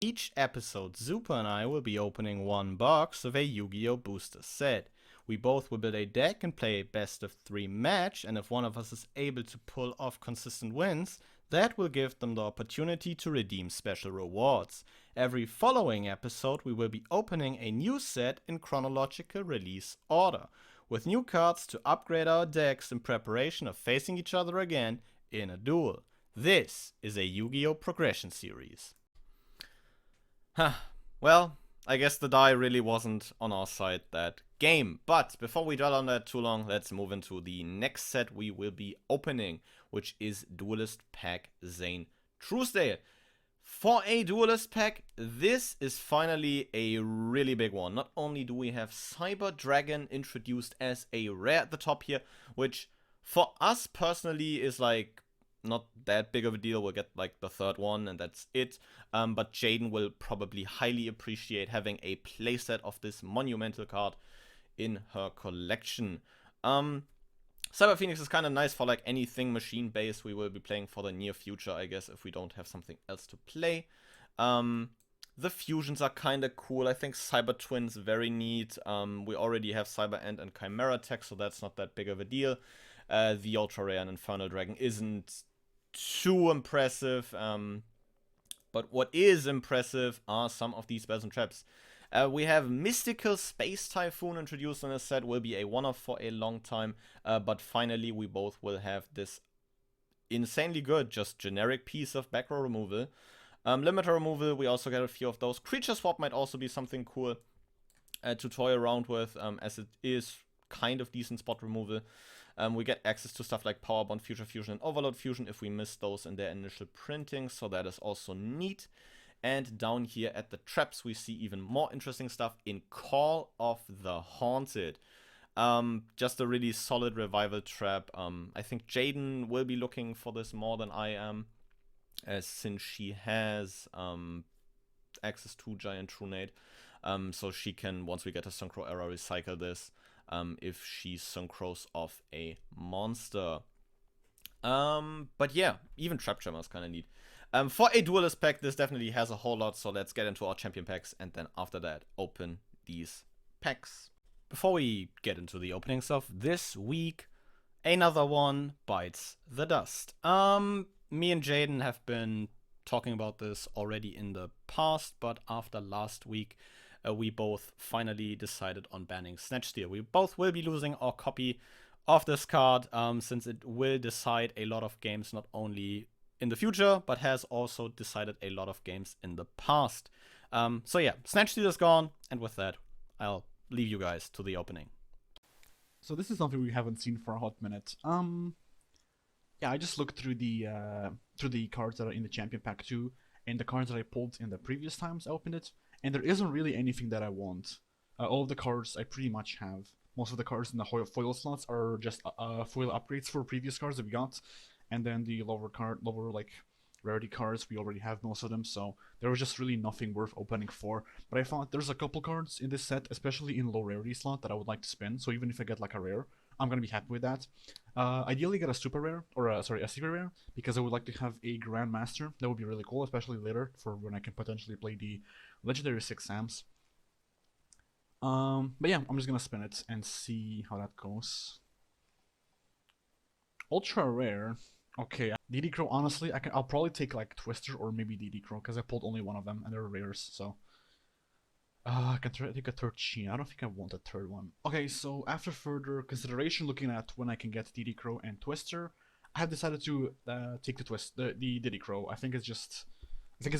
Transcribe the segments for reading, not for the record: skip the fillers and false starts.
Each episode, Zupa and I will be opening one box of a Yu-Gi-Oh! Booster set. We both will build a deck and play a best of 3 match, and if one of us is able to pull off consistent wins, that will give them the opportunity to redeem special rewards. Every following episode, we will be opening a new set in chronological release order, with new cards to upgrade our decks in preparation of facing each other again in a duel. This is a Yu-Gi-Oh! Progression series. Huh. Well, I guess the die really wasn't on our side that game. But before we dwell on that too long, let's move into the next set we will be opening, which is Duelist Pack Zane Truesdale. For a Duelist pack, this is finally a really big one. Not only do we have Cyber Dragon introduced as a rare at the top here, which for us personally is like not that big of a deal. We'll get like the third one and that's it. But Jaden will probably highly appreciate having a playset of this monumental card in her collection. Cyber Phoenix is kind of nice for like anything machine based we will be playing for the near future, I guess, if we don't have something else to play. The fusions are kind of cool. I think Cyber Twin's very neat. We already have Cyber End and Chimera tech, so that's not that big of a deal. The Ultra Rare and Infernal Dragon isn't too impressive, but what is impressive are some of these spells and traps. We have Mystical Space Typhoon introduced in a set, will be a one-off for a long time, but finally we both will have this insanely good, just generic piece of back row removal. Limiter removal, we also get a few of those. Creature Swap might also be something cool to toy around with, as it is kind of decent spot removal. We get access to stuff like Power Bond, Future Fusion, and Overload Fusion if we miss those in their initial printing, so that is also neat. And down here at the traps, we see even more interesting stuff in Call of the Haunted. Just a really solid revival trap. I think Jaden will be looking for this more than I am, since she has access to Giant Trunade. So she can, once we get a Synchro Era, recycle this if she synchros off a monster. But yeah, even Trap Jammer is kind of neat. For a Duelist pack, this definitely has a whole lot, so let's get into our champion packs, and then after that, open these packs. Before we get into the opening stuff, this week, another one bites the dust. Me and Jaden have been talking about this already in the past, but after last week, we both finally decided on banning Snatch Steal. We both will be losing our copy of this card, since it will decide a lot of games, not only in the future, but has also decided a lot of games in the past. So yeah, Snatch Steal is gone, and with that, I'll leave you guys to the opening. So this is something we haven't seen for a hot minute. Yeah, I just looked through the cards that are in the champion pack 2, and the cards that I pulled in the previous times I opened it, and there isn't really anything that I want. All of the cards I pretty much have. Most of the cards in the foil slots are just foil upgrades for previous cards that we got, and then the lower like rarity cards, we already have most of them, so there was just really nothing worth opening for. But I found there's a couple cards in this set, especially in low rarity slot, that I would like to spin, so even if I get like a rare, I'm gonna be happy with that. Ideally get a super rare, or a secret rare, because I would like to have a Grandmaster. That would be really cool, especially later, for when I can potentially play the Legendary 6 Sams. But yeah, I'm just gonna spin it and see how that goes. Ultra rare. Okay, DD Crow, honestly, I'll probably take like Twister or maybe DD Crow, because I pulled only one of them, and they're rares, so... I can take a third Sheen. I don't think I want a third one. Okay, so after further consideration, looking at when I can get DD Crow and Twister, I have decided to take the Diddy Crow. I think it's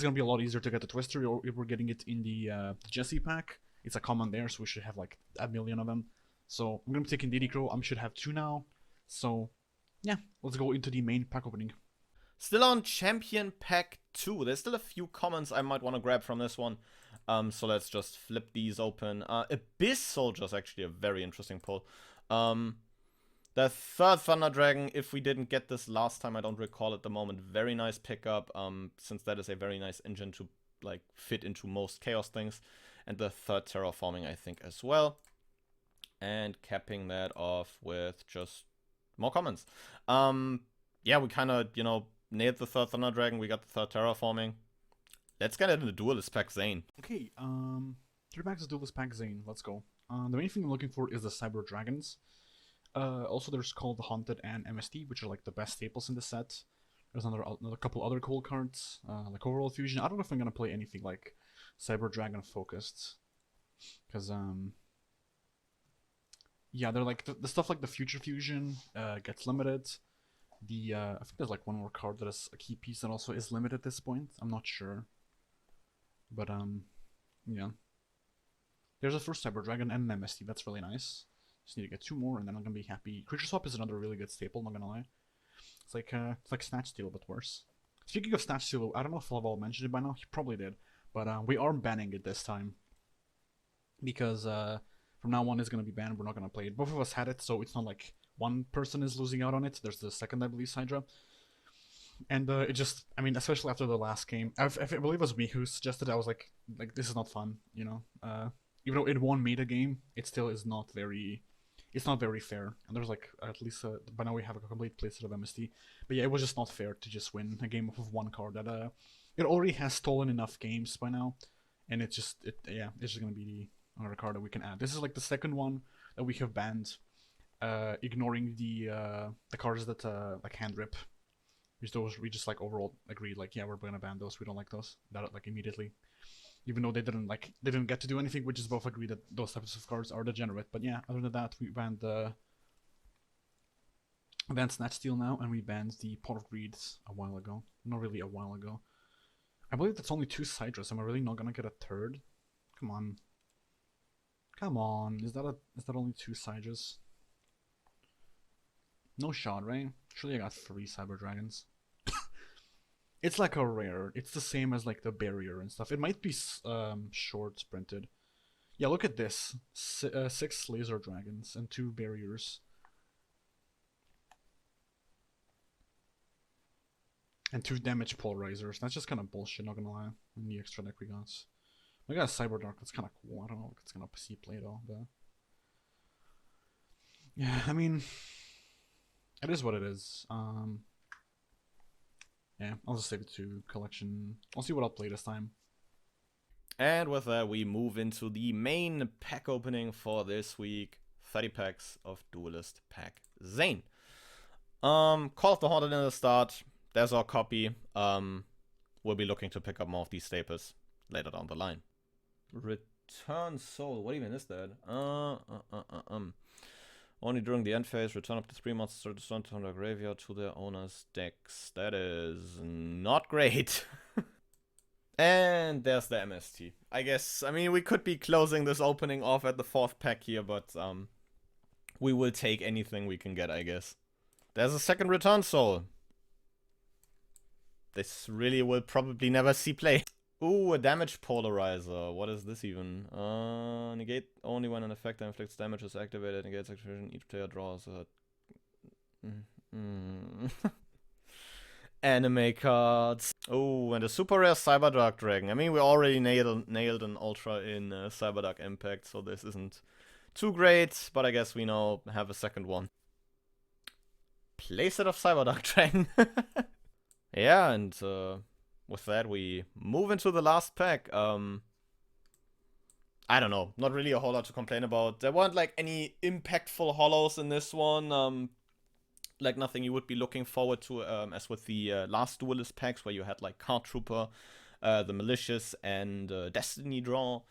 gonna be a lot easier to get the Twister if we're getting it in the Jesse pack. It's a common there, so we should have like a million of them. So I'm gonna be taking Diddy Crow. I should have 2 now. So yeah, let's go into the main pack opening. Still on Champion Pack 2. There's still a few comments I might want to grab from this one. So let's just flip these open. Abyss Soldier is actually a very interesting pull. The third Thunder Dragon, if we didn't get this last time, I don't recall at the moment. Very nice pickup, since that is a very nice engine to like fit into most Chaos things. And the third Terraforming, I think, as well. And capping that off with just more comments. Yeah, we kind of, nailed the third Thunder Dragon. We got the third Terraforming. let's get into the Duelist Pack Zane. Okay, 3 packs of Duelist Pack Zane. Let's go. The main thing I'm looking for is the Cyber Dragons. Also, there's called the Haunted and MST, which are like the best staples in the set. There's another couple other cool cards, like Overall Fusion. I don't know if I'm gonna play anything like Cyber Dragon focused, because yeah, they're like the stuff like the Future Fusion gets limited. I think there's like one more card that is a key piece that also is limited at this point. I'm not sure, but yeah. There's a first Cyber Dragon and an MST. That's really nice. Just need to get 2 more, and then I'm gonna be happy. Creature Swap is another really good staple. Not gonna lie. It's like Snatch Steal, but worse. Speaking of Snatch Steal, I don't know if Laval mentioned it by now. He probably did, but we are banning it this time because from now on it's gonna be banned. We're not gonna play it. Both of us had it, so it's not like one person is losing out on it. There's the second, I believe, Hydra. And it just, I mean, especially after the last game, I believe it was me who suggested it. I was like this is not fun, you know. Even though it won meta game, it still is not very, it's not very fair. And there's like at least by now we have a complete playset of MST. But yeah, it was just not fair to just win a game off of one card that it already has stolen enough games by now, and it's just it's just gonna be another card that we can add. This is like the second one that we have banned, ignoring the cards that like hand rip. Those we just like overall agreed like, yeah, we're gonna ban those. We don't like those. That like immediately. Even though they didn't get to do anything, we just both agree that those types of cards are degenerate. But yeah, other than that, we banned Snatch Steal now, and we banned the Pot of Greed a while ago. Not really a while ago. I believe that's only 2 Sidras. Am I really not gonna get a third? Come on. Come on. Is that only 2 Sidras? No shot, right? Surely I got 3 Cyber Dragons. It's like a rare. It's the same as like the barrier and stuff. It might be short printed. Yeah, look at this. 6 laser dragons and 2 barriers. And 2 damage polarizers. That's just kind of bullshit, not gonna lie. And the extra deck we got. We got a Cyber Dark. That's kind of cool. I don't know if it's gonna see play though, but yeah, I mean, it is what it is. Yeah, I'll just save it to collection. I'll see what I'll play this time. And with that, we move into the main pack opening for this week. 30 packs of Duelist Pack Zane. Call of the Haunted in the start. There's our copy. We'll be looking to pick up more of these staples later down the line. Return Soul. What even is that? Only during the end phase, return up to 3 monsters returned from their graveyard to their owner's decks. That is not great. And there's the MST. I guess, I mean, we could be closing this opening off at the 4th pack here, but we will take anything we can get, I guess. There's a second Return Soul. This really will probably never see play. Ooh, a damage polarizer. What is this even? Negate only when an effect that inflicts damage is activated. Negates activation. Each player draws a... Anime cards. Oh, and a super rare Cyber Dark Dragon. I mean, we already nailed an Ultra in Cyber Dark Impact, so this isn't too great, but I guess we now have a second one. Playset of Cyber Dark Dragon. Yeah, and with that, we move into the last pack. I don't know. Not really a whole lot to complain about. There weren't like any impactful holos in this one. Like nothing you would be looking forward to as with the last Duelist packs where you had like Card Trooper, the Malicious, and Destiny Draw.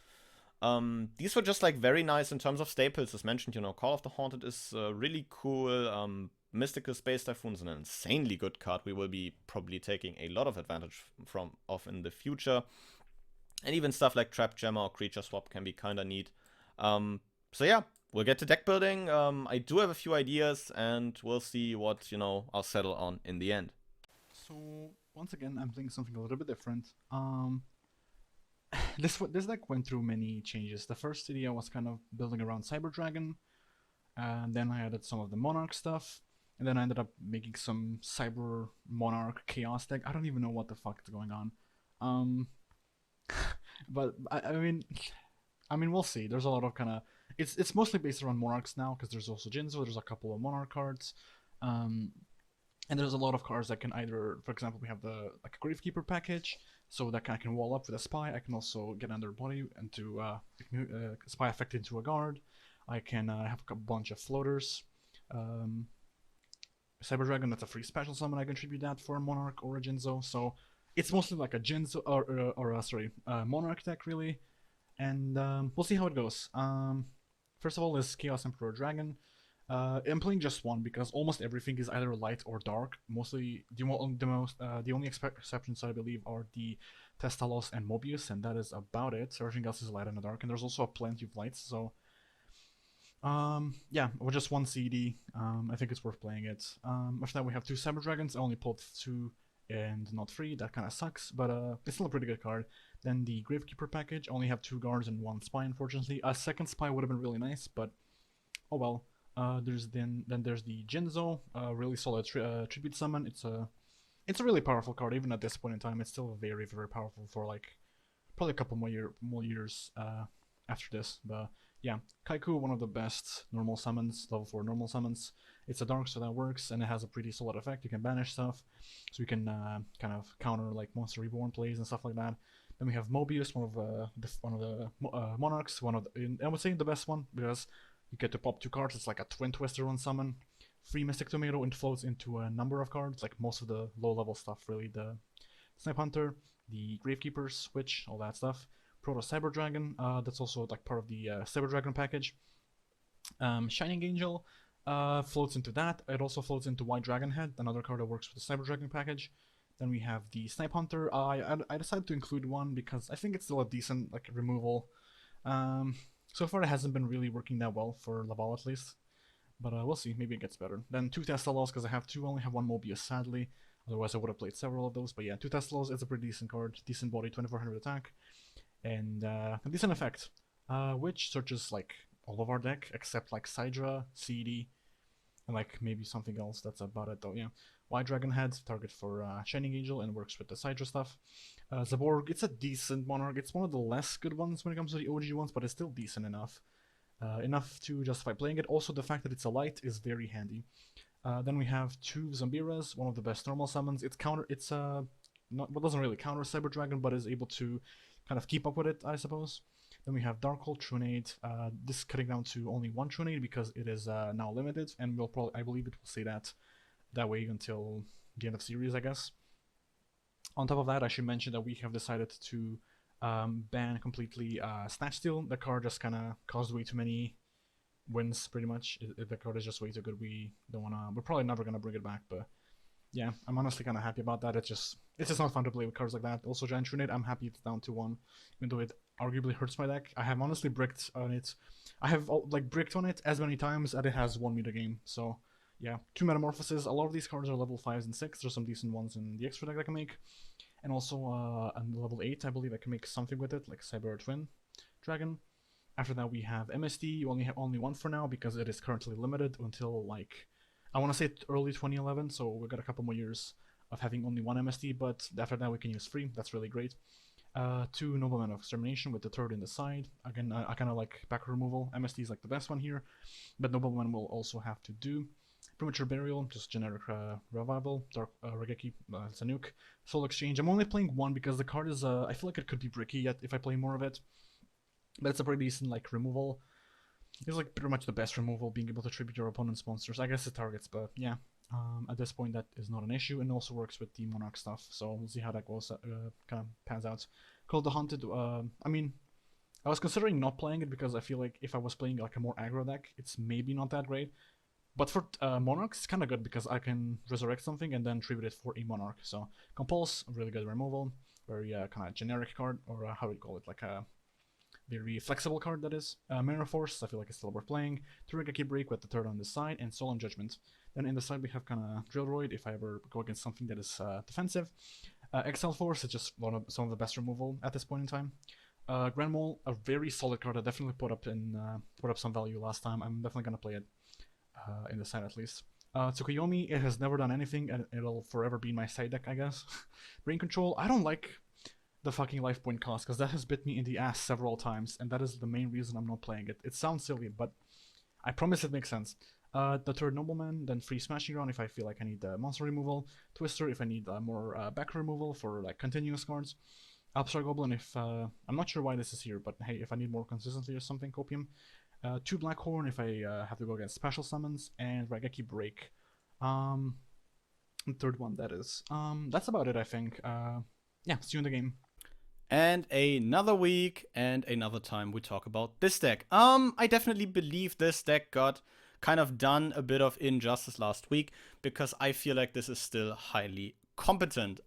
These were just like very nice in terms of staples. As mentioned, you know, Call of the Haunted is really cool. Mystical Space Typhoon's an insanely good card we will be probably taking a lot of advantage of in the future. And even stuff like Trap Jammer or Creature Swap can be kinda neat. So yeah, we'll get to deck building. I do have a few ideas, and we'll see what, you know, I'll settle on in the end. So once again, I'm playing something a little bit different. This deck went through many changes. The first video was kind of building around Cyber Dragon, and then I added some of the Monarch stuff. And then I ended up making some Cyber Monarch Chaos deck. I don't even know what the fuck is going on. But I mean, we'll see. There's a lot of kind of... It's mostly based around Monarchs now, because there's also Jinzo, there's a couple of Monarch cards. And there's a lot of cards that can either... For example, we have the like a Gravekeeper package so that I can wall up with a spy. I can also get under body and to spy effect into a guard. I can have a bunch of floaters. Um, Cyber Dragon, that's a free special summon. I contribute that for a Monarch or a Jinzo. So it's mostly like a Jinzo Monarch deck really, and we'll see how it goes. First of all, is Chaos Emperor Dragon. I'm playing just one because almost everything is either light or dark. Mostly the only exceptions I believe are the Testalos and Mobius, and that is about it. So everything else is light and dark, and there's also plenty of lights. So yeah, with just one CD, I think it's worth playing it. After that, we have two Cyber Dragons. I only pulled two and not three. That kind of sucks, but it's still a pretty good card. Then the Gravekeeper package. I only have two guards and one spy, unfortunately. A second spy would have been really nice, but oh well. There's the Jinzo, really solid tribute summon. It's a really powerful card. Even at this point in time, it's still very powerful for like probably a couple more years after this. But yeah, Kaiku, one of the best normal summons, level 4 normal summons. It's a dark, so that works, and it has a pretty solid effect. You can banish stuff, so you can kind of counter like Monster Reborn plays and stuff like that. Then we have Mobius, one of the monarchs, I would say the best one because you get to pop two cards. It's like a Twin Twister on summon. Free Mystic Tomato and floats into a number of cards, like most of the low level stuff, really. The Snipe Hunter, the Gravekeeper, Switch, all that stuff. Proto Cyber Dragon, that's also like part of the Cyber Dragon package. Shining Angel floats into that. It also floats into White Dragon Head, another card that works with the Cyber Dragon package. Then we have the Snipe Hunter. I decided to include one because I think it's still a decent like removal. So far, it hasn't been really working that well for Laval at least, but we'll see. Maybe it gets better. Then two Testalos because I have two. I only have one Mobius, sadly. Otherwise, I would have played several of those. But yeah, two Testalos is a pretty decent card. Decent body, 2400 attack, and a decent effect, which searches like all of our deck except like Sidra, CD, and like maybe something else. That's about it though. Yeah. White Dragon Head, target for Shining Angel, and works with the Sidra stuff. Zaborg, it's a decent Monarch. It's one of the less good ones when it comes to the OG ones, but it's still decent enough. Enough to justify playing it. Also, the fact that it's a light is very handy. Then we have two Zambiras, one of the best normal summons. It doesn't really counter Cyber Dragon, but is able to kind of keep up with it, I suppose. Then we have Darkhold Trunade. This cutting down to only one Trunade because it is now limited, and I believe it will say that way until the end of series, I guess. On top of that, I should mention that we have decided to ban completely Snatch Steal. The card just kind of caused way too many wins, pretty much. The card is just way too good. We're probably never gonna bring it back, but yeah, I'm honestly kind of happy about that. It's just not fun to play with cards like that. Also, Giant Trunade, I'm happy it's down to one, even though it arguably hurts my deck. I have honestly bricked on it. I have like bricked on it as many times as it has won me the game. So yeah, two Metamorphoses. A lot of these cards are level 5s and 6. There's some decent ones in the extra deck I can make. And also on level 8, I believe I can make something with it, like Cyber Twin Dragon. After that, we have MST. You only have one for now because it is currently limited until, like, I want to say early 2011, so we've got a couple more years of having only one MST, but after that we can use free. That's really great. Two Noblemen of Extermination with the third in the side. Again, I kind of like back removal. MST is like the best one here, but Noblemen will also have to do. Premature Burial, just generic revival. Dark Regeki, it's a nuke. Soul Exchange. I'm only playing one because the card is, I feel like it could be bricky yet if I play more of it. But it's a pretty decent like removal. It's like pretty much the best removal, being able to tribute your opponent's monsters. I guess it targets, but yeah. At this point, that is not an issue, and also works with the Monarch stuff. So we'll see how that goes, kind of pans out. Called the Haunted. I mean, I was considering not playing it because I feel like if I was playing like a more aggro deck, it's maybe not that great. But for Monarchs, it's kind of good because I can resurrect something and then tribute it for a Monarch. So Compulse, really good removal. Very kind of generic card, or how do you call it? Like a very flexible card, that is. Mirror Force, I feel like it's still worth playing. Turigaki Break with the third on this side, and Solemn Judgment. Then in the side we have kind of Drillroid if I ever go against something that is defensive. Exile Force is just some of the best removal at this point in time. Grand Mole, a very solid card. I definitely put up some value last time. I'm definitely gonna play it in the side at least. Tsukuyomi, it has never done anything, and it'll forever be my side deck, I guess. Brain Control, I don't like the fucking life point cost because that has bit me in the ass several times, and that is the main reason I'm not playing it. It sounds silly, but I promise it makes sense. The third Nobleman, then 3 Smashing Ground if I feel like I need monster removal, Twister if I need more back removal for like continuous cards, Upstart Goblin if I'm not sure why this is here, but hey, if I need more consistency or something, Copium. 2 Blackhorn if I have to go against special summons, and Raigeki Break. The third one, that is. That's about it, I think. Yeah, see you in the game. And another week and another time we talk about this deck. I definitely believe this deck got kind of done a bit of injustice last week because I feel like this is still highly competent.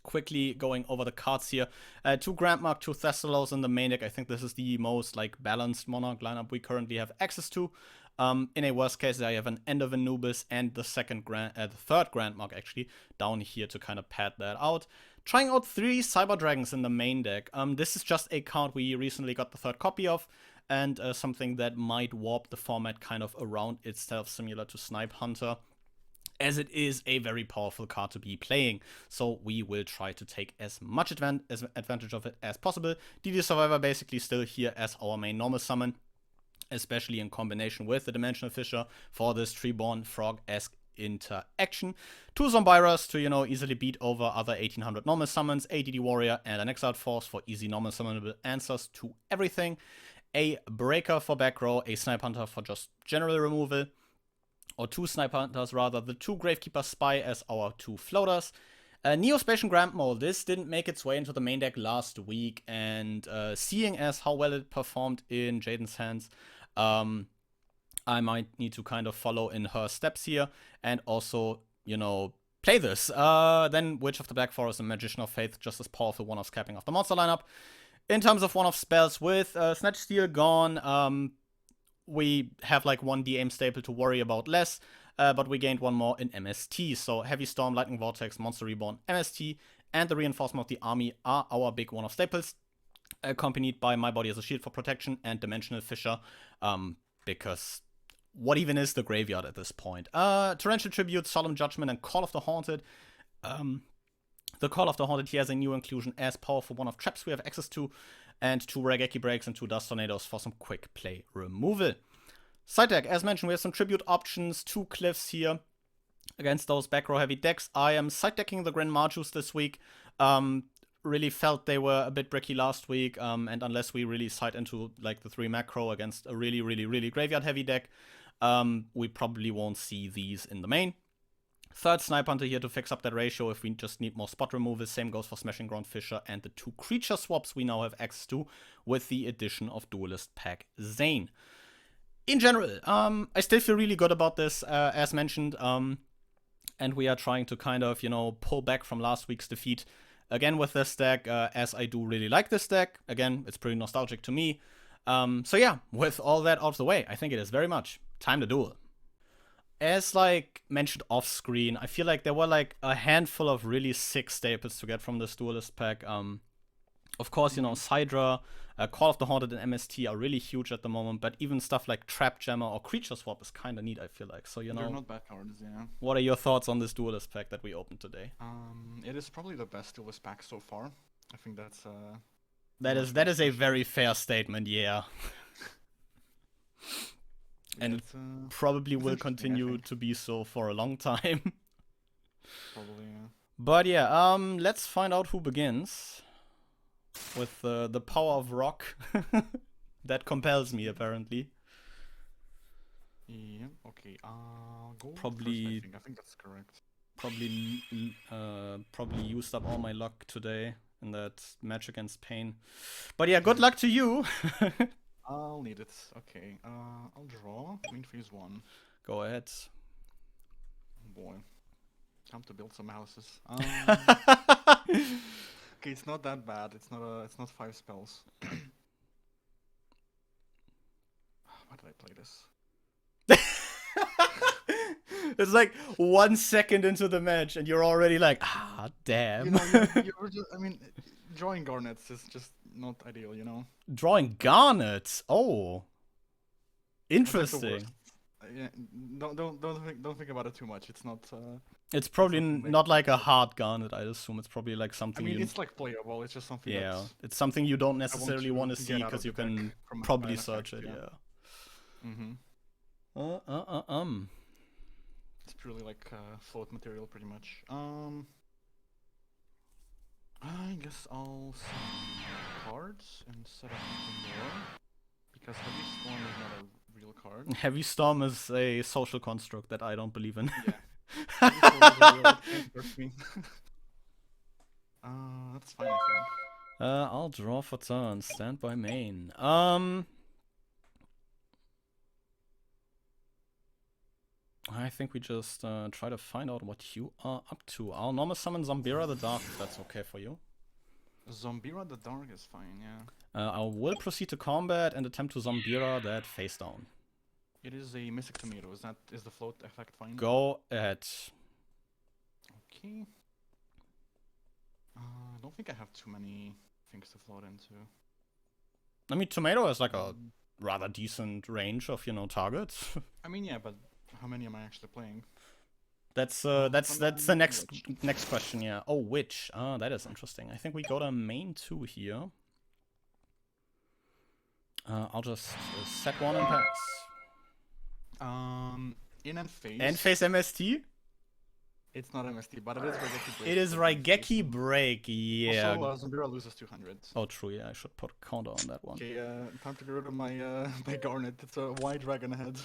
Quickly going over the cards here. 2 Grandmark, 2 Thessalos in the main deck. I think this is the most like balanced Monarch lineup we currently have access to. In a worst case, I have an End of Anubis and the third Grandmark actually down here to kind of pad that out. Trying out 3 Cyber Dragons in the main deck. This is just a card we recently got the 3rd copy of, and something that might warp the format kind of around itself, similar to Snipe Hunter, as it is a very powerful card to be playing. So we will try to take as much advantage of it as possible. DD Survivor basically still here as our main normal summon, especially in combination with the Dimensional Fissure for this Treeborn Frog-esque interaction. 2 Zombiras to, easily beat over other 1800 normal summons, a DD Warrior, and an Exiled Force for easy normal summonable answers to everything. A Breaker for back row, a Snipe Hunter for just general removal, or 2 Snipe Hunters rather, the 2 Gravekeeper Spy as our 2 floaters. Neo-Spacian Grand Mole, this didn't make its way into the main deck last week, and seeing as how well it performed in Jaden's hands, I might need to kind of follow in her steps here and also, play this. Then Witch of the Black Forest and Magician of Faith, just as powerful one-offs capping off the monster lineup. In terms of one-off spells, with Snatch Steal gone, we have like 1 DM staple to worry about less, but we gained 1 more in MST. So Heavy Storm, Lightning Vortex, Monster Reborn, MST, and the Reinforcement of the Army are our big one-off staples, accompanied by My Body as a Shield for Protection and Dimensional Fissure, because what even is the graveyard at this point? Torrential Tribute, Solemn Judgment, and Call of the Haunted. The Call of the Haunted here has a new inclusion as powerful one-off traps we have access to, and 2 Raigeki Breaks and 2 Dust Tornadoes for some quick play removal. Side deck, as mentioned, we have some tribute options, 2 Cliffs here against those back row heavy decks. I am side decking the Grand Marjus this week. Really felt they were a bit bricky last week, and unless we really side into like the 3 macro against a really graveyard heavy deck, we probably won't see these in the main. 3rd Snipe Hunter here to fix up that ratio if we just need more spot removal. Same goes for Smashing Ground Fissure and the 2 creature swaps we now have access to with the addition of Duelist Pack Zane. In general, I still feel really good about this, as mentioned, and we are trying to kind of, pull back from last week's defeat again with this deck, as I do really like this deck. Again, it's pretty nostalgic to me. So yeah, with all that out of the way, I think it is very much time to duel. As like mentioned off screen, I feel like there were like a handful of really sick staples to get from this Duelist pack. Of course, Sidra, Call of the Haunted, and MST are really huge at the moment, but even stuff like Trap Jammer or Creature Swap is kind of neat, I feel like. So, They're not bad cards, yeah. What are your thoughts on this Duelist pack that we opened today? It is probably the best Duelist pack so far. I think that's that is a very fair statement, yeah. And probably will continue to be so for a long time. Probably, yeah. But yeah, let's find out who begins with the power of rock that compels me, apparently. Yeah, okay. Go probably first, I think that's correct. Probably used up all my luck today in that match against Pain. But yeah, good luck to you. I'll need it. Okay, I'll draw. Queen phase 1. Go ahead. Oh boy. Time to build some houses. Okay, it's not that bad. It's not 5 spells. Why did I play this? It's like 1 second into the match and you're already like, damn. You're just, drawing garnets is just not ideal, Drawing garnets? Oh. Interesting. Yeah, don't think about it too much. It's not. It's probably not like a hard garnet. I assume it's probably like something. It's like playable. It's just something. Yeah, it's something you don't necessarily want to see because you can probably search it. Yeah. It's purely like float material, pretty much. I guess I'll sell cards and set up something more. Because Heavy Storm is not a real card. Heavy Storm is a social construct that I don't believe in. Yeah. Heavy Storm is a real can't hurt me. That's fine, I think. I'll draw for turn. Stand by main. I think we just try to find out what you are up to. I'll normal summon Zombira the Dark if that's okay for you. Zombira the Dark is fine, yeah. I will proceed to combat and attempt to Zombira that face down. It is a Mystic Tomato. Is the float effect fine? Go ahead. Okay. I don't think I have too many things to float into. I mean, Tomato has like a rather decent range of, targets. I mean, yeah, but how many am I actually playing? That's the next question, yeah. Oh, Witch. That is interesting. I think we go to main 2 here. I'll just set one and pass. In and face. End phase MST? It's not MST, but it is Raigeki Break. It is Raigeki Break, yeah. Also, Zombira loses 200. Oh, true, yeah. I should put a counter on that one. Okay, time to get rid of my my Garnet. It's a white dragon head.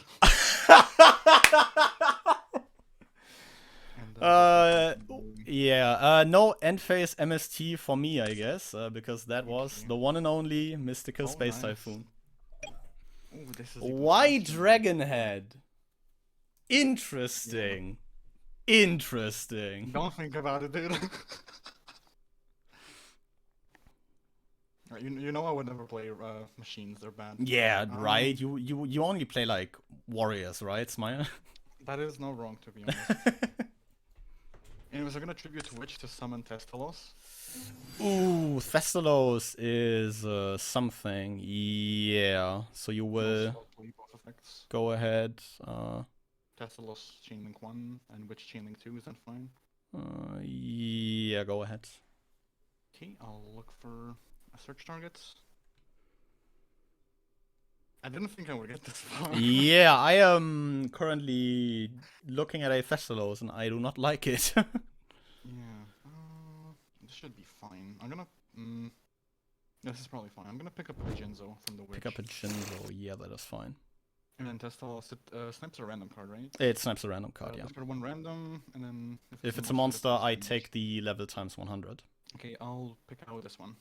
Yeah, no end phase MST for me, I guess, because that was the one and only Mystical Space Typhoon. Ooh, this is White Dragon Head. Interesting. Yeah. Interesting. Don't think about it, dude. You know I would never play machines. They're bad. Yeah, right. You only play like warriors, right, Smile? That is no wrong, to be honest. Anyways, I'm gonna tribute Witch to summon Thestalos. Ooh, Thestalos is something. Yeah. So you will go ahead. Thestalos Chainlink 1 and Witch Chainlink 2, is that fine? Yeah, go ahead. Okay, I'll look for a search target. I didn't think I would get this far. Yeah, I am currently looking at a Thestalos and I do not like it. Yeah, this should be fine. I'm gonna... this is probably fine. I'm gonna pick up a Jinzo from the Witch. Pick up a Jinzo, yeah, that is fine. And then Thestalos, it snipes a random card, right? It snipes a random card, yeah. Discard one random, and then... If it's a monster, I take the level times 100. Okay, I'll pick out this one.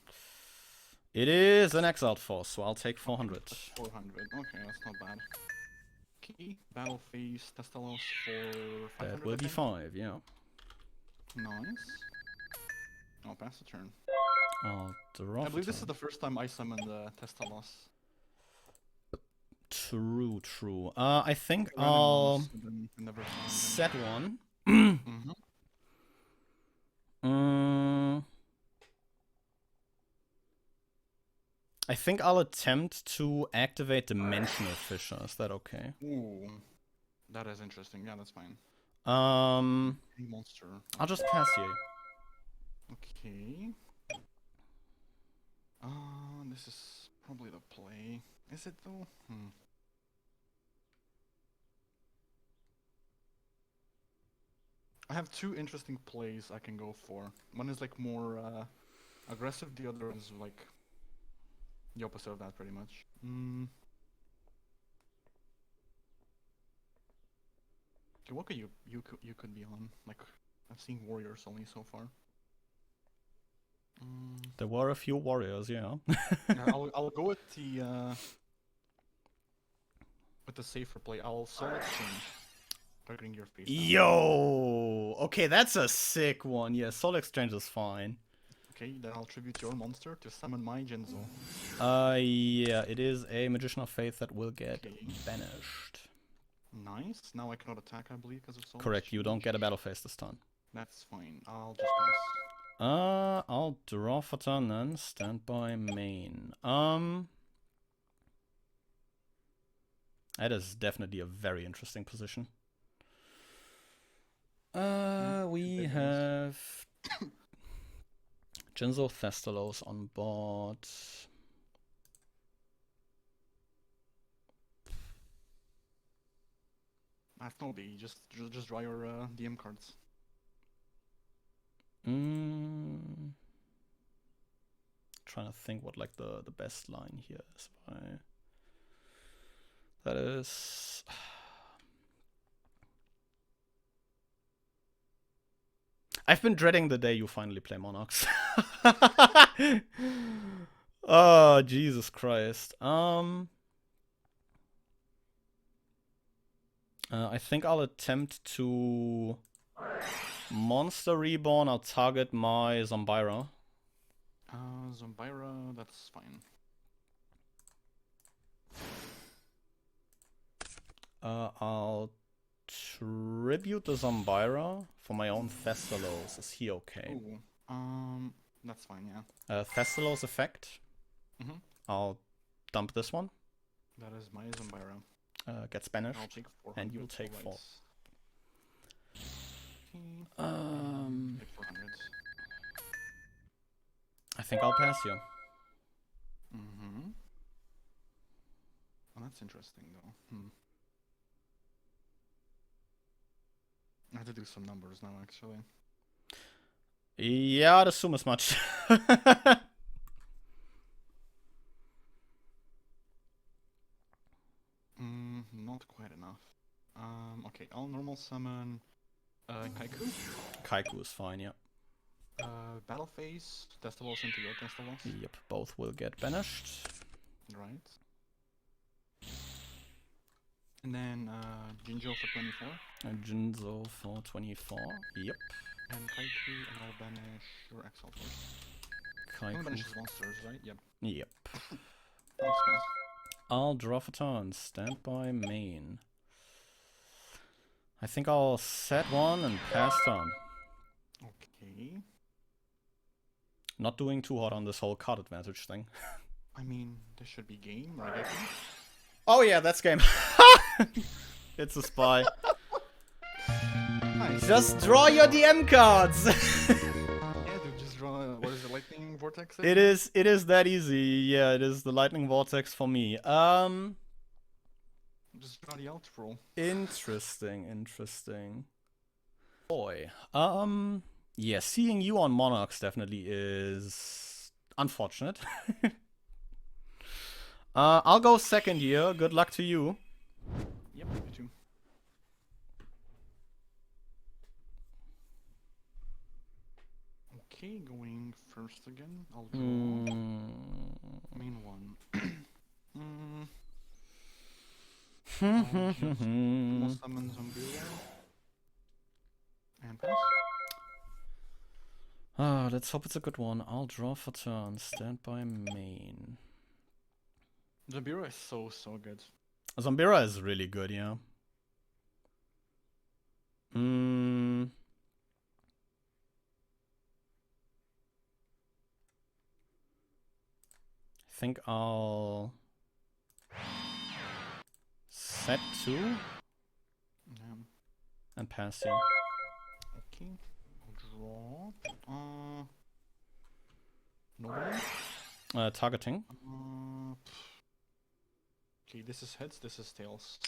It is an Exiled Force, so I'll take 400. That's 400, okay, that's not bad. Okay, battle phase Thestalos for 500. That will be 5, yeah. Nice. I'll pass the turn. I'll draw. I believe this is the first time I summoned Thestalos. True, true. I think I'll set one. I think I'll attempt to activate Dimensional Fissure. Is that okay? Ooh, that is interesting. Yeah, that's fine. Monster. I'll just pass you. Okay. This is probably the play. Is it though? I have two interesting plays I can go for. One is like more aggressive, the other is like the opposite of that, pretty much. Okay, what could you could be on? Like, I've seen warriors only so far. There were a few warriors, yeah. Yeah, I'll go with the safer play. I'll Soul Exchange, targeting your face. Yo, okay, that's a sick one. Yeah, Soul Exchange is fine. Okay, then I'll tribute your monster to summon my Jinzo. Yeah, it is a Magician of Faith that will get banished. Nice. Now I cannot attack, I believe, because of Soul Correct. Exchange. You don't get a battle phase this turn. That's fine. I'll just pass. I'll draw for turn then. Stand by main. That is definitely a very interesting position. We have Jinzo Thestalos on board. Definitely. Just draw your DM cards. Trying to think what like the best line here is. That is. I've been dreading the day you finally play Monarchs. Oh, Jesus Christ. I think I'll attempt to Monster Reborn. I'll target my Zombira. Zombira, that's fine. I'll tribute the Zombira for my own Thessalos. Is he okay? Ooh, that's fine, yeah. Thessalos effect. I'll dump this one. That is my Zombira. Gets banished. I'll take 400. And you'll take 4. Take 400. I think I'll pass you. Oh, that's interesting, though. I have to do some numbers now, actually. Yeah, I'd assume as much. Not quite enough. Okay, I'll normal summon Kaiku. Kaiku is fine, yeah. Battle phase, Testalos into your Testalos. Yep, both will get banished. Right. And then Jinjo for 24. And Jinzo for 24. Yep. And Kaiku, and I'll banish your Exile first. Kaiku. Banishes monsters, right? Yep. Yep. Thanks, guys. I'll draw for turn. Stand by main. I think I'll set one and pass turn. Okay. Not doing too hot on this whole card advantage thing. I mean, this should be game, right? Oh yeah, that's game. It's a spy. Nice. Just draw your DM cards. Yeah, dude, just draw. What is it, lightning vortex? It is that easy. Yeah, it is the lightning vortex for me. Just draw the outro. Interesting. Boy. Yeah, seeing you on Monarchs definitely is unfortunate. I'll go second here. Good luck to you. Yep, me too. Okay, going first again. I'll draw main one. I'll just summon Zombira and pass. Let's hope it's a good one. I'll draw for turn. Stand by main. Zombira is so good. Zombira is really good, yeah. I think I'll set 2 and pass you. Okay, I'll draw. Nobody? Targeting. Okay, this is heads, this is tails.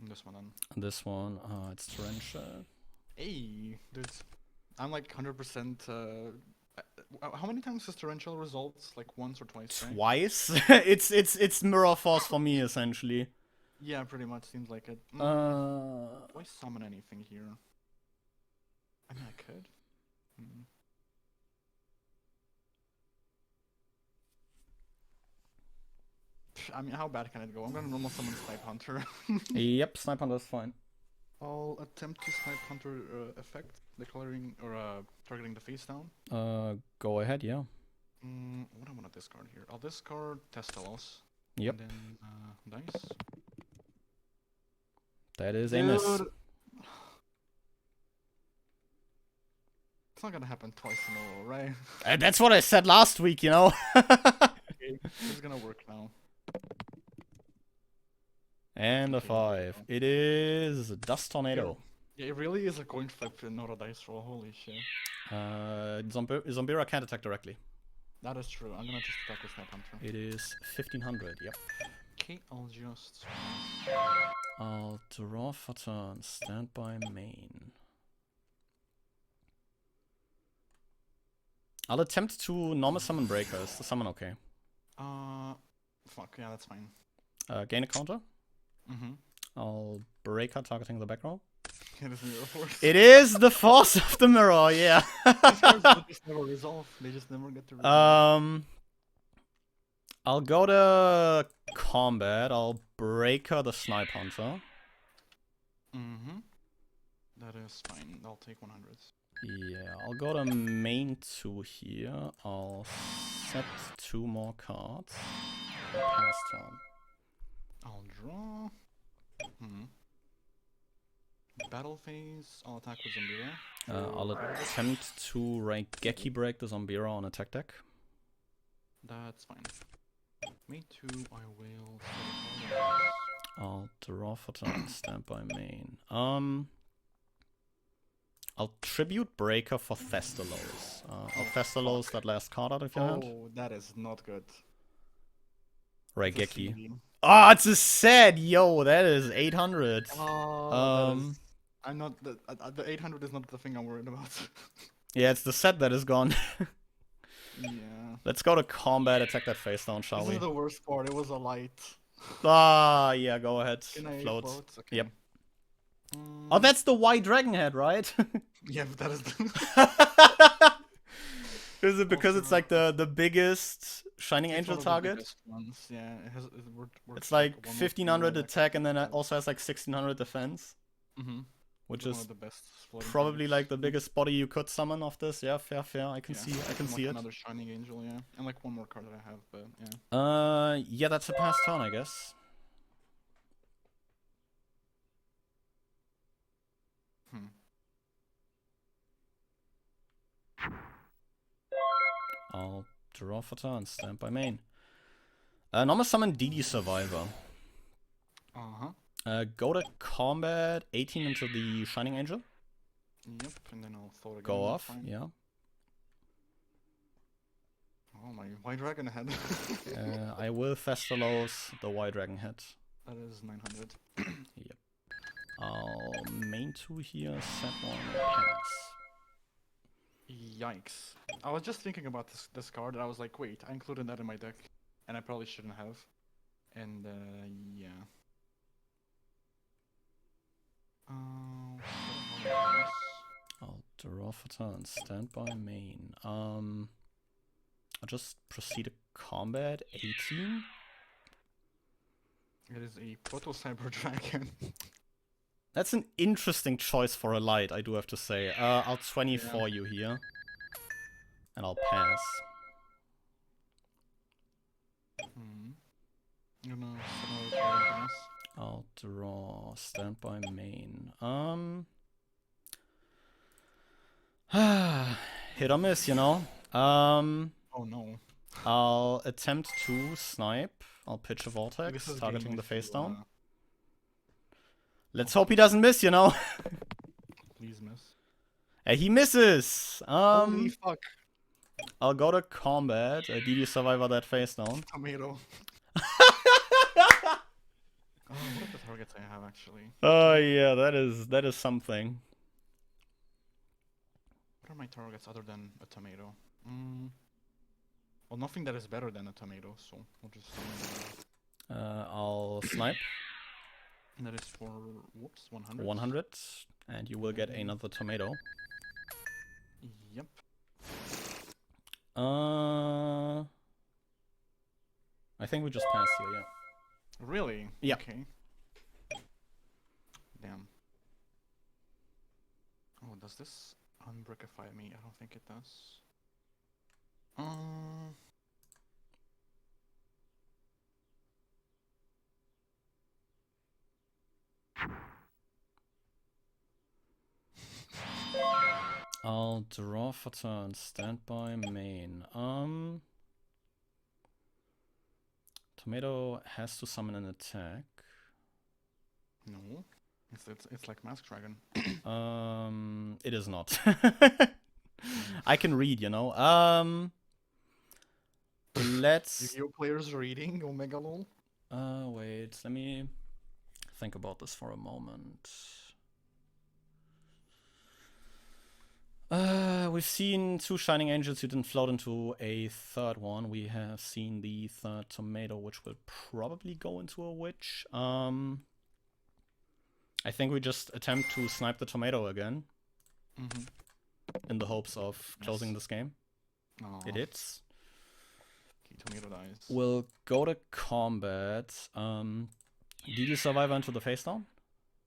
And this one then. This one, it's torrential. Hey, dude. I'm like 100%. How many times does torrential results? Like once or twice, right? Twice? it's mirror force for me essentially. Yeah, pretty much seems like it. Do I summon anything here? I mean, I could. I mean, how bad can it go? I'm gonna normal summon Snipe Hunter. Yep, Snipe Hunter is fine. I'll attempt to Snipe Hunter effect, declaring or targeting the face down. Go ahead, yeah. What I want to discard here? I'll discard Testalos. Yep. And then dice. That is a miss. It's not gonna happen twice in a row, right? That's what I said last week, you know. Okay, it's gonna work now. And a 5. It is Dust Tornado. Yeah, it really is a coin flip and not a dice roll. Holy shit. Zombira can't attack directly. That is true. I'm gonna just attack with Snipe Hunter. It is 1500. Yep. Okay, I'll just. I'll draw for turn. Stand by main. I'll attempt to normal summon Breaker. Is the summon okay? Fuck, yeah, that's fine. Gain a counter. Mm-hmm. I'll Breaker targeting the back row. It is Mirror Force. It is the force of the mirror, yeah. These cards they just never resolve. They just never get to resolve. I'll go to combat. I'll Breaker the Snipe Hunter. Mm-hmm. That is fine. I'll take 100. Yeah, I'll go to main 2 here. I'll set 2 more cards. Pass turn. I'll draw. Battle phase. I'll attack with Zombira. I'll attempt to Raigeki break the Zombira on attack deck. That's fine. Main 2, I will. I'll draw for turn. Stand by main. I'll tribute Breaker for Thestalos. I'll Thestalos that last card out of your hand. Oh, that is not good. Raigeki. Oh, it's a set! Yo, that is 800. I'm not the 800 is not the thing I'm worried about. Yeah, it's the set that is gone. Yeah. Let's go to combat, attack that face down, shall This we? is the worst part. It was a light. Ah, yeah, go ahead. Can I Float. Okay. Yep. Oh, that's the white dragon head, right? Yeah, but that is. Is it because it's like the biggest Shining Angel target? Yeah, It's like 1500 attack and then it also has like 1600 defense. Mm-hmm. Which One is of the best probably like the biggest body you could summon off this. Yeah, fair. I can see it. Another Shining Angel, yeah, and like one more card that I have, but yeah. Yeah, that's a pass turn, I guess. I'll draw for turn, stand by main. Normal summon DD Survivor. Go to combat, 18 into the Shining Angel. Yep, and then I'll throw it again. Go off, yeah. Oh my, White Dragon head. I will Thestalos the White Dragon head. That is 900. Yep. I'll main 2 here, set 1, pass. Yikes. I was just thinking about this card and I was like, wait, I included that in my deck. And I probably shouldn't have. And yeah. I'll draw for turn, stand by main. I'll just proceed to combat, 18. It is a Proto Cyber Dragon. That's an interesting choice for a light, I do have to say. I'll 24 you here. And I'll pass. I'll draw, stand by main. Hit or miss, you know. Oh no. I'll attempt to snipe. I'll pitch a vortex, targeting the face down. Let's hope he doesn't miss, you know. Please miss. Hey, he misses. Holy fuck. I'll go to combat. DD Survivor that face down. Tomato. Oh, what are the targets I have actually? Oh yeah, that is something. What are my targets other than a tomato? Well, nothing that is better than a tomato, so we'll just. I'll snipe. And that is for 100. 100, and you will get another tomato. Yep. I think we just passed here, yeah. Really? Yeah. Okay. Damn. Oh, does this unbrickify me? I don't think it does. I'll draw for turn, stand by main. Tomato has to summon an attack. No. It's like Mask Dragon. It is not. I can read, you know. Let's. Yu-Gi-Oh players reading Omega LOL. Wait, let me think about this for a moment. We've seen 2 Shining Angels. You didn't float into a third one. We have seen the third tomato, which will probably go into a witch. I think we just attempt to snipe the tomato again. In the hopes of closing this game. Oh. It hits. Okay, tomato dies. We'll go to combat. Did you survive into the face down?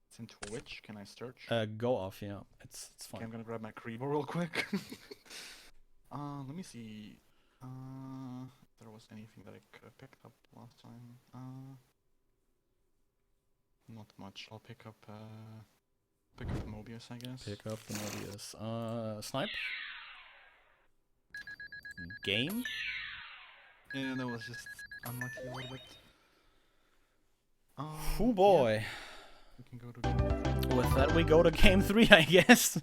It's into a witch. Can I search? Go off, yeah. It's fine. Okay, I'm gonna grab my Kribo real quick. Let me see. If there was anything that I could have picked up last time. Not much. I'll pick up Mobius, I guess. Pick up the Mobius. Snipe. Game. Yeah, that was just unlucky a little bit. Oh boy. Yeah. We can go to game 3. With that, we go to game 3, I guess.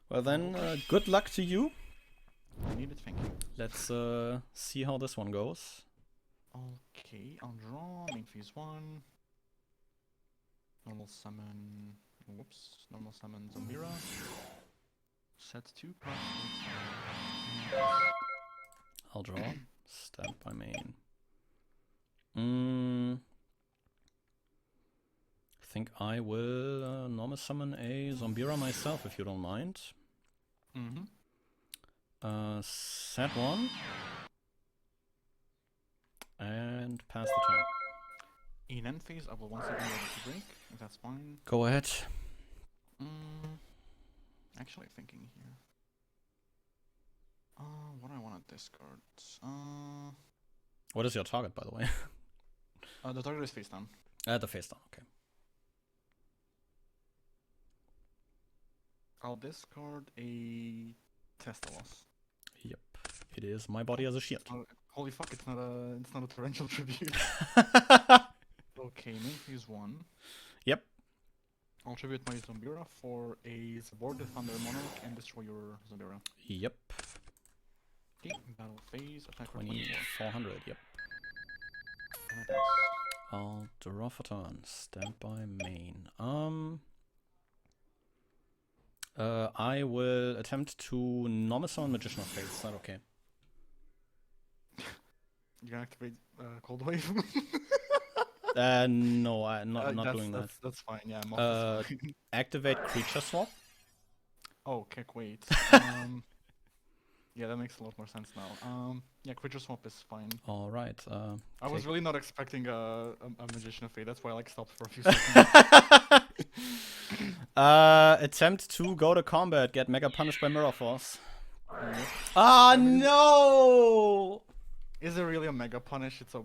Well then, good luck to you. I need it, thank you. Let's see how this one goes. Okay, I'll draw. Main phase 1. Normal summon. Whoops. Normal summon Zombira. Set 2 plus. I'll draw. Stand by main. I think I will normal summon a Zombira myself, if you don't mind. Set 1. And pass the turn. In end phase, I will once again ready to break, if that's fine. Go ahead. Actually thinking here. What do I want to discard? What is your target, by the way? The target is face down. The face down, okay. I'll discard a Testalos. Yep. It is my body as a shield. Holy fuck, it's not a torrential tribute. Okay, main phase 1. Yep. I'll tribute my Zombira for a subordinate Thunder Monarch and destroy your Zombira. Yep. Okay, battle phase, attack for 24. 2400, yep. And attacks. I'll draw for turn. Stand by main. I will attempt to normal summon Magician of Fate. Is that okay? You gonna activate Cold Wave? No, I'm not doing that. That's fine, yeah. I'm off this one. Activate Creature Swap. Oh, kick, wait. Yeah, that makes a lot more sense now. Yeah, Creature Swap is fine. Alright. I was really not expecting a Magician of Fate, that's why I stopped for a few seconds. Attempt to go to combat, get Mega Punished by Mirror Force. Yep. Ah, no! Is it really a Mega Punish? It's a...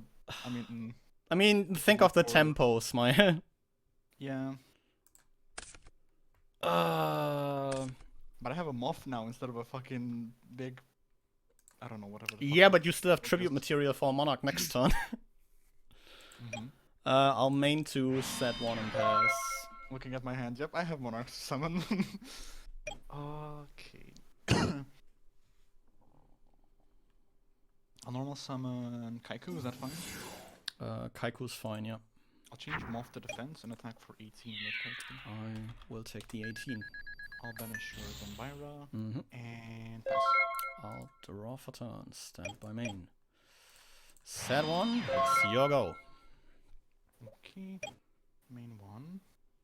I mean, think of the tempo, Smile. Yeah. But I have a Moth now instead of a fucking big... I don't know, whatever the fuck. Yeah, but you still have tribute material for Monarch next turn. I'll main 2, set 1 and pass. Looking at my hand, yep, I have Monarch to summon. Okay. A normal summon Kaiku, is that fine? Kaiku's fine, yeah. I'll change Moth to defense and attack for 18 with Kaiku. I will take the 18. I'll banish your Zombira and pass. I'll draw for turn. Stand by main. Set 1, it's your go. Okay. Main 1.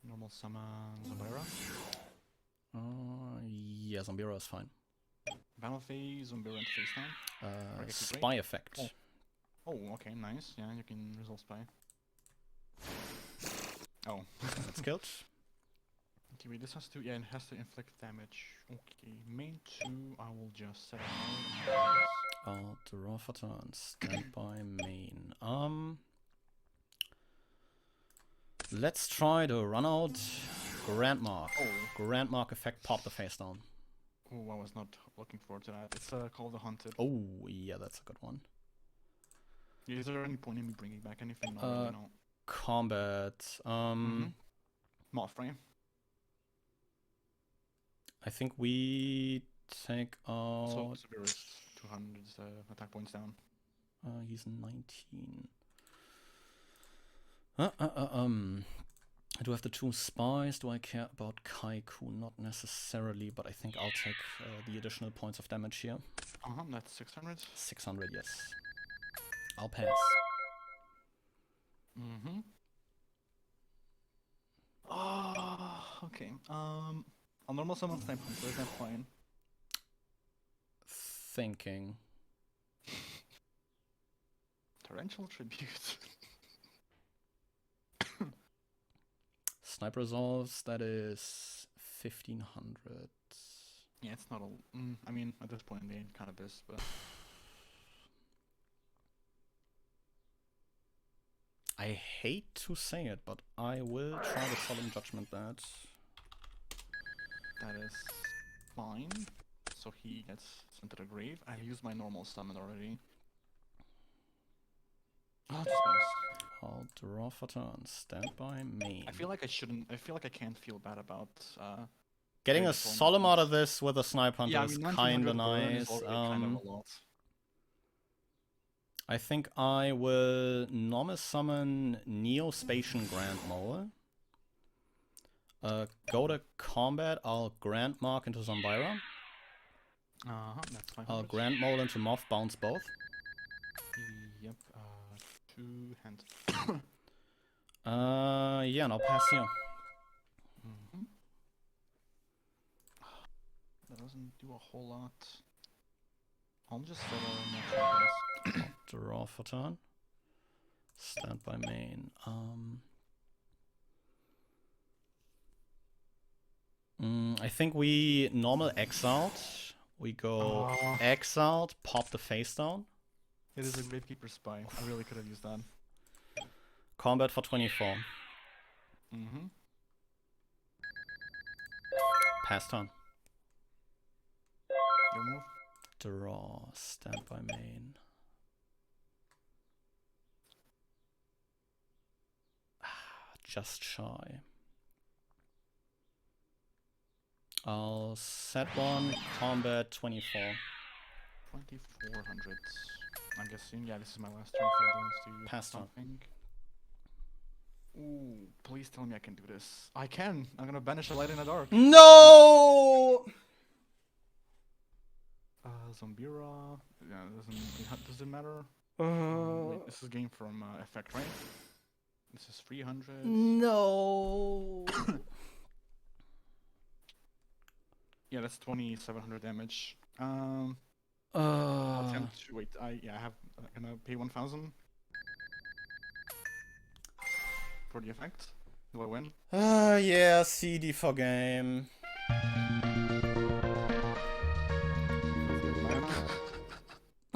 Normal summon Zombira. Yeah, Zombira is fine. Battle phase, Zombira and face down. Spy effect. Oh, okay, nice. Yeah, you can resolve spy. Oh. It's killed. Okay, wait, this has to... Yeah, it has to inflict damage. Okay, main 2, I will just set it out. I'll draw for turn. Stand by main. Let's try to run out Grand Mark. Oh. Grand Mark effect, pop the face down. Oh, I was not looking forward to that. It's called the Hunted. Oh, yeah, that's a good one. Is there any point in me bringing back anything? Not really, no. Combat. Moth, right? I think we take out... So Severe is 200 attack points down. He's 19. Do I have the 2 spies? Do I care about Kaiku? Not necessarily, but I think I'll take the additional points of damage here. That's 600. 600, yes. I'll pass. Okay. I'll normal summon Snipe Hunter, is that fine? Thinking. Torrential Tribute. Snipe resolves, that is 1500. Yeah, it's not a. I mean, at this point, it kind of is, but. I hate to say it, but I will try to Solemn Judgment that. That is fine. So he gets sent to the grave. I've used my normal summon already. I'll just pass. I'll draw for turn. Stand by main. I feel like I shouldn't. I feel like I can't feel bad about. Getting a Great Solemn performance. out of this with a Snipe Hunter is kinda 1900 burn is nice. already kind of a lot. I think I will normal summon Neospatian Grand Mole. Go to combat, I'll Grand Mark into Zombira. That's fine. I'll Grand Mole into Moth, bounce both. Yep. 2 hands. Yeah, and I'll pass here. That doesn't do a whole lot. I'll just set a natural pass. Draw for turn. Stand by main. I think we normal X out. We go X out, pop the face down. It is a Gravekeeper Spy. I really could have used that. Combat for 24. Pass turn. Your move? Draw. Stand by main. Just shy. I'll set one. Combat 24. 2400. I'm guessing. Yeah, this is my last turn if I don't do Pass turn. something. Ooh, please tell me I can do this. I can. I'm gonna banish a light in the dark. No! Zombira. Yeah, does it matter? Wait, this is game from effect, right? This is 300. No. Yeah, that's 2700 damage. I'll attempt to wait. I have gonna pay 1000 for the effect. Do I win? Yeah, CD for game.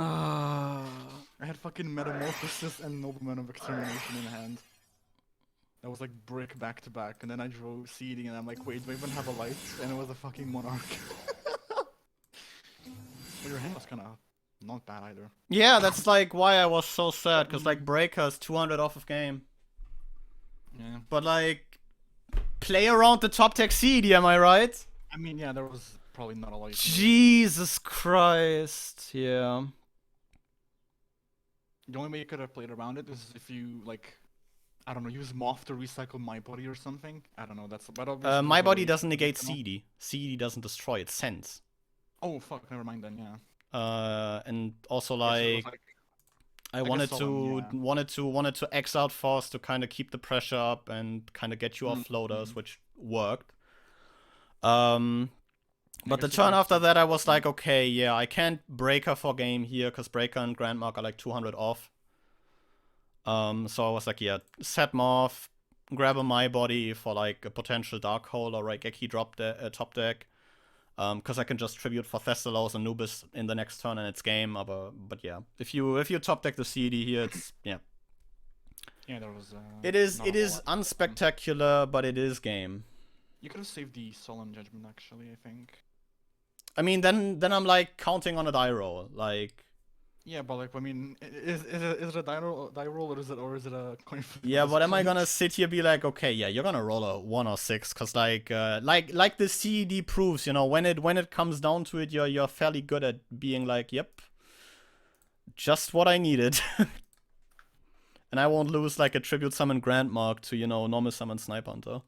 I had fucking Metamorphosis and Nobleman of Extermination in hand. That was like brick back to back, and then I drew CD, and I'm like, wait, do I even have a light? And it was a fucking Monarch. But your hand was kinda not bad either. Yeah, that's like why I was so sad, because like Breaker's 200 off of game. Yeah. But like, play around the top tech CD, am I right? I mean, yeah, there was probably not a lot. Jesus Christ, yeah. The only way you could have played around it is if you, like, I don't know, use Moth to recycle My Body or something. I don't know, that's... But obviously My Body really doesn't negate functional. CD. CD doesn't destroy, it sends. Oh, fuck, never mind then, yeah. And also Yeah, so it was like... I wanted Solemn, wanted to X out Force to kind of keep the pressure up and kind of get you off floaters, which worked. But the turn after that, I was like, okay, yeah, I can't Breaker for game here because Breaker and Grandmark are like 200 off. So I was like, yeah, set Morph, grab a My Body for like a potential Dark Hole or Raigeki drop top deck. Because I can just tribute for Thessalos and Nubis in the next turn and it's game. But yeah, if you top deck the CD here, it's yeah. Yeah, there was. It is unspectacular, but it is game. You could have saved the Solemn Judgment actually, I think. I mean, then I'm like counting on a die roll, like. Yeah, but like, I mean, is it a die roll or is it a coin flip? Yeah, but am I gonna sit here be like, okay, yeah, you're gonna roll a 1 or 6, cause like the CED proves, you know, when it comes down to it, you're fairly good at being like, yep, just what I needed. And I won't lose like a tribute summon Grand Mark to, normal summon Snipe Hunter.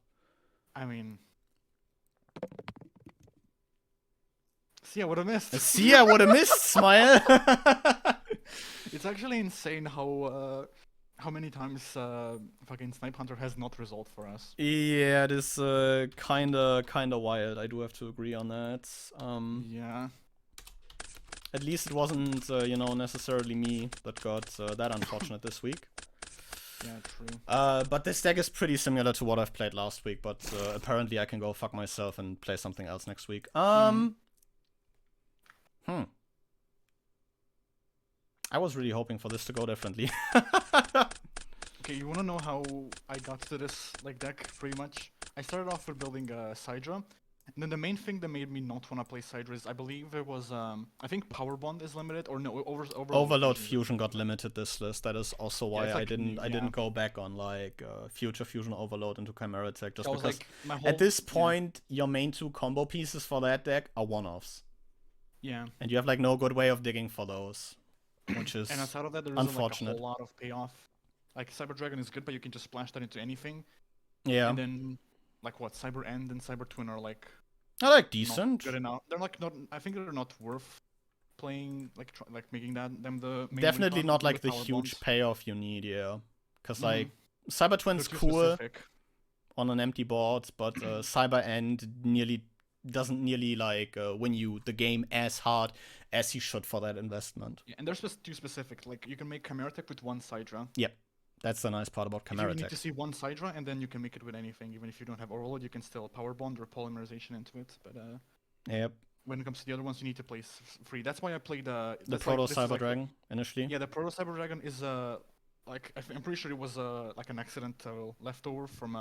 I mean, see, I would have missed. See, I would have missed, Smile. It's actually insane how many times fucking Snipe Hunter has not resolved for us. Yeah, it is kinda wild. I do have to agree on that. Yeah. At least it wasn't, necessarily me that got that unfortunate this week. Yeah, true. But this deck is pretty similar to what I've played last week, but apparently I can go fuck myself and play something else next week. I was really hoping for this to go differently. Okay, you wanna know how I got to this deck pretty much? I started off with building Sidra, and then the main thing that made me not wanna play Sidra is I believe there was I think Power Bond is limited, or no, Overload Fusion got limited this list. That is also why it's I like didn't go back on Future Fusion Overload into Chimera Tech, just That was, because my whole, at this point your main 2 combo pieces for that deck are one-offs. Yeah. And you have no good way of digging for those, which is And outside of that, there isn't unfortunate. a whole lot of payoff. Like Cyber Dragon is good, but you can just splash that into anything. Yeah. And then Cyber End and Cyber Twin are I decent. Not good enough. They're not. I think they're not worth playing. Making them the main Definitely not with the Power huge Bonds. payoff you need. Yeah. Because Cyber Twin's They're too cool specific. on an empty board, but Cyber End doesn't nearly win you the game as hard as he should for that investment. Yeah, and they're too specific. Like you can make Chimera Tech with one Sidra. Yep. That's the nice part about Chimera You need Tech. to see one Sidra, and then you can make it with anything. Even if you don't have Overload, you can still Power Bond or Polymerization into it. But Yep. when it comes to the other ones, you need to play free. That's why I played The Proto Cyber Dragon initially. Yeah, the Proto Cyber Dragon is I'm pretty sure it was an accidental leftover from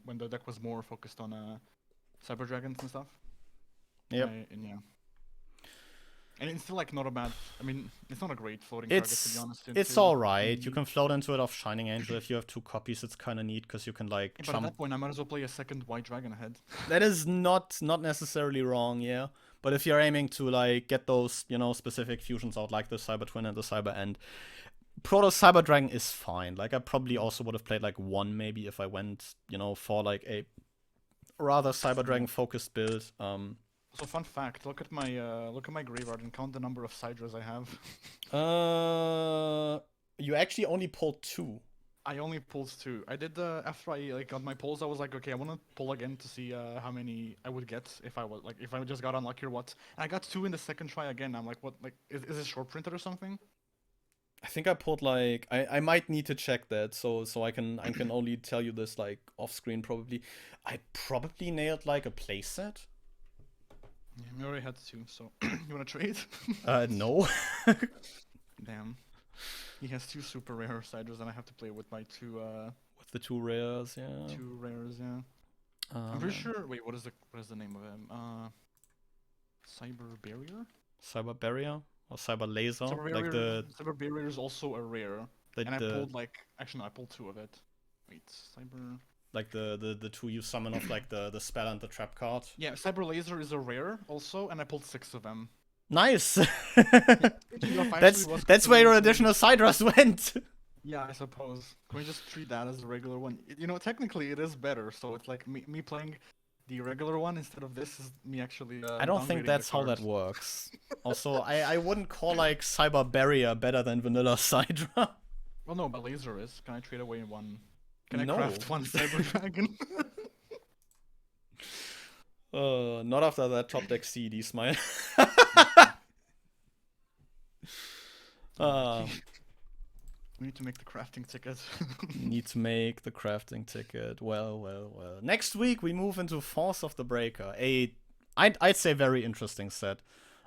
when the deck was more focused on Cyber Dragons and stuff. Yep. And yeah. And it's still not a bad. I mean, it's not a great floating target, to be honest. It's alright. You can float into it off Shining Angel if you have 2 copies. It's kind of neat because you can But at that point, I might as well play a second White Dragon ahead. That is not necessarily wrong, yeah. But if you're aiming to get those specific fusions out, like the Cyber Twin and the Cyber End, Proto Cyber Dragon is fine. I probably also would have played 1 maybe if I went for a rather Cyber Dragon focused build. So fun fact: look at my graveyard and count the number of Sidras I have. You actually only pulled 2. I only pulled 2. I did after I got my pulls. I was like, okay, I want to pull again to see how many I would get if I just got unlucky or what. And I got 2 in the second try again. I'm like, what? Is it short printed or something? I think I pulled I might need to check that, so I can only tell you this off screen probably. I probably nailed a playset. Yeah, we already had 2, so you wanna trade? No. Damn. He has 2 super rare Sidras, and I have to play with my 2 with the 2 rares, yeah. 2 rares, yeah. I'm pretty sure. Wait, what is the name of him? Cyber Barrier? Cyber Barrier or Cyber Laser? Cyber Barrier is also a rare. And I pulled actually no, I pulled 2 of it. Wait, Cyber. The 2 you summon of the spell and the trap card. Yeah, Cyber Laser is a rare also, and I pulled 6 of them. Nice. That's where your additional Sidras went. Yeah, I suppose. Can we just treat that as a regular one? Technically it is better. So it's me playing the regular one instead of this is me actually. I don't think that's how that works. Also, I wouldn't call Cyber Barrier better than Vanilla Sidra. Well, no, but Laser is. Can I trade away 1? Can I craft 1 Cyber Dragon? Not after that top deck CD smile. We need to make the crafting ticket. Need to make the crafting ticket. Well. Next week we move into Force of the Breaker. I'd say very interesting set.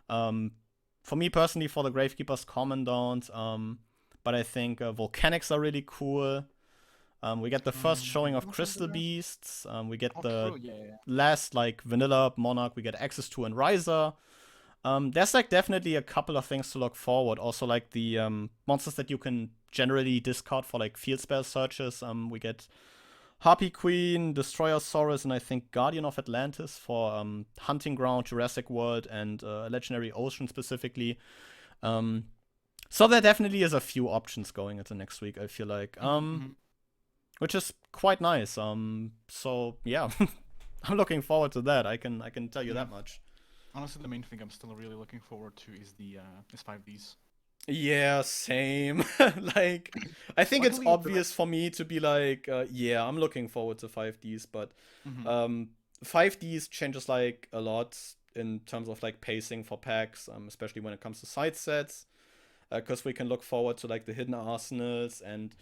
For me personally, for the Gravekeeper's Commandant. But I think Volcanics are really cool. We get the first showing of Crystal Beasts. We get last vanilla Monarch. We get access to and Riser. There's definitely a couple of things to look forward. Also the monsters that you can generally discard for field spell searches. We get Harpy Queen, Destroyer Saurus, and I think Guardian of Atlantis for Hunting Ground, Jurassic World, and Legendary Ocean specifically. Some So there definitely is a few options going into next week, I feel like. Which is quite nice. So yeah. I'm looking forward to that. I can tell you that much. Honestly, the main thing I'm still really looking forward to is the 5Ds. Yeah, same. Like, I think it's Luckily, obvious for me to be like, yeah, I'm looking forward to 5Ds, but 5Ds changes like a lot in terms of like pacing for packs, especially when it comes to side sets, because we can look forward to like the hidden arsenals and,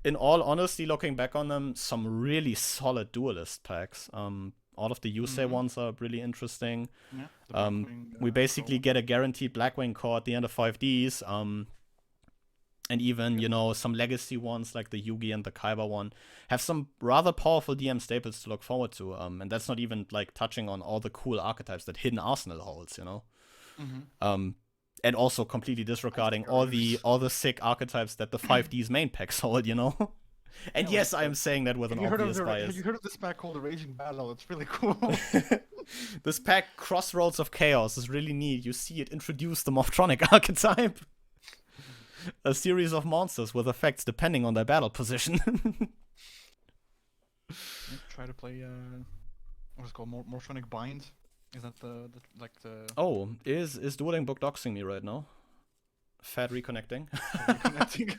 in all honesty, looking back on them, some really solid duelist packs. All of the Yusei ones are really interesting. Yeah, we basically get a guaranteed Blackwing core at the end of 5Ds. And even, you know, some legacy ones like the Yugi and the Kaiba one have some rather powerful DM staples to look forward to. And that's not even like touching on all the cool archetypes that Hidden Arsenal holds, you know? And also completely disregarding all the sick archetypes that the 5Ds main packs hold, you know? And yeah, yes, I am saying that with an obvious bias. Have you heard of this pack called the Raging Battle? It's really cool. This pack, Crossroads of Chaos, is really neat. You see it introduce the Morphtronic archetype. A series of monsters with effects depending on their battle position. Try to play, what's it called? Morphtronic Bind? Is that the Oh, is Dueling Book doxing me right now? Fat reconnecting. Reconnecting.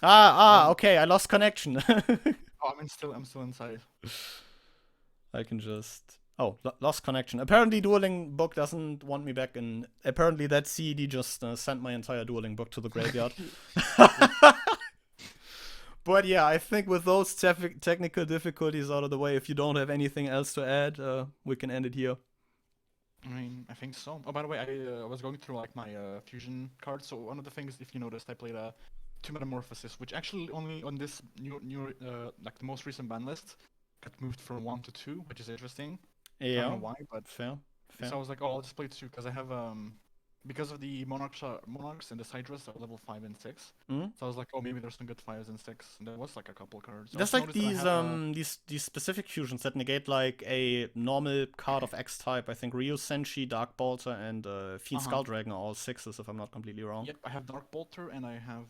Okay, I lost connection. Oh, I'm still inside. I can just... Oh, lost connection. Apparently Dueling Book doesn't want me back, and apparently that CED just sent my entire Dueling Book to the graveyard. But yeah, I think with those technical difficulties out of the way, if you don't have anything else to add, we can end it here. I mean, I think so. Oh, by the way, I was going through like my fusion cards. So one of the things, if you noticed, I played a 2 Metamorphosis, which actually only on this new like the most recent ban list got moved from 1 to 2, which is interesting. Yeah. I don't know why, but fair. So I was like, oh, I'll just play 2 because I have because of the monarchs and the Sidrus are level 5 and 6. So I was like, oh, maybe there's some good 5s and 6. And there was like a couple cards. There's like these specific fusions that negate like a normal card of X type. I think Ryu Senshi, Dark Bolter, and Fiend Skull Dragon are all 6s, if I'm not completely wrong. Yep, I have Dark Bolter and I have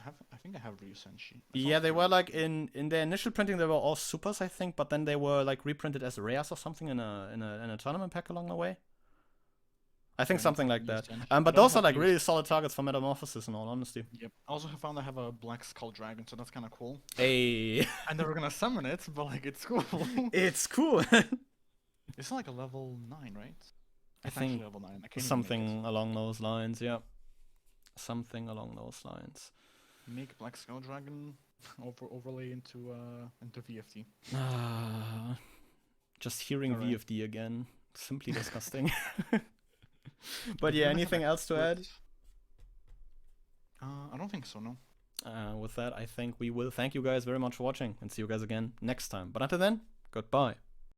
I think I have Ryu Senshi. Yeah, they were like in their initial printing they were all supers, I think, but then they were like reprinted as rares or something in a tournament pack along the way. I think something like that. But those are like really solid targets for Metamorphosis, in all honesty. Yep. I also found I have a Black Skull Dragon, so that's kind of cool. Hey. I never gonna summon it, but like it's cool. It's cool. It's like a level 9, right? I think level 9. something along those lines. Yeah. Something along those lines. Make Black Skull Dragon overlay into VFD. Just hearing VFD again, simply disgusting. But yeah, anything else to add? I don't think so, no. With that, I think we will thank you guys very much for watching and see you guys again next time. But until then, goodbye.